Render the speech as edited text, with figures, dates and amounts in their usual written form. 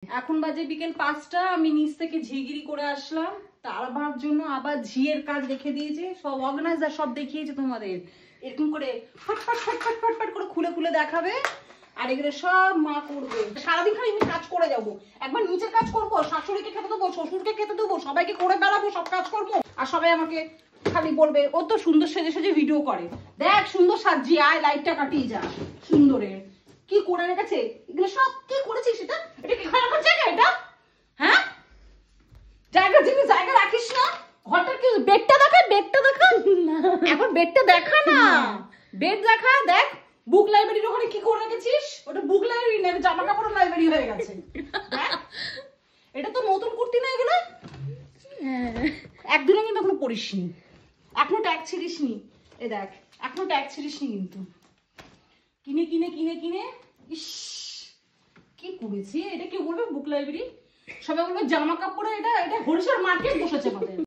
এখন বাজে বিকেল 5টা, আমি নিচ থেকে ঝিগিরি করে আসলাম। তার জন্য আবার ঝিয়ের কাজ রেখে দিয়েছে, সব অর্গানাইজার সব দেখিয়েছে তোমাদের, এরকম করে ফটফট ফটফট ফটফট করে খুলে খুলে দেখাবে। আর এগুলো সব মা করবে। সারাদিন খালি আমি কাজ করে যাবো। একবার নিচের কাজ করবো, শাশুড়িকে খেতে দেবো, শ্বশুরকে খেতে দেবো, সবাইকে করে বেড়াবো সব কাজ করবো। আর সবাই আমাকে খালি বলবে ও তো সুন্দর সেজে সেজে ভিডিও করে, দেখ সুন্দর সাজিয়ে আয়, লাইটটা কাটিয়ে যা সুন্দরের। কি করে রেখেছে এগুলো সব, কি করেছিস সেটা? এটা কি ঘর রাখার জায়গা? এটা হ্যাঁ জায়গা, জিনিস জায়গা রাখিস না। ঘরটার কি বেডটা দেখা, বেডটা দেখা, এখন বেডটা দেখা না, বেড দেখা। দেখ বুক লাইব্রেরির ওখানে কি করে রেখেছিস, ওটা বুক লাইব্রেরি না, জামা কাপড়ের লাইব্রেরি হয়ে গেছে। এটা তো নতুন কুর্তি না এগুলো, একদিনও কিন্তু এখনো পরিসনি, এখনো ট্যাগ ছিড়িসনি। এ দেখ এখনো ট্যাগ ছিড়িসনি কিন্তু। কিনে কিনে কিনে কিনে ইস কি করেছি। এটা কি বলবে বুক লাইব্রেরি, সবাই বলবে জামা কাপড়ে, এটা এটা হরিশার মার্কেট বসেছে আমাদের।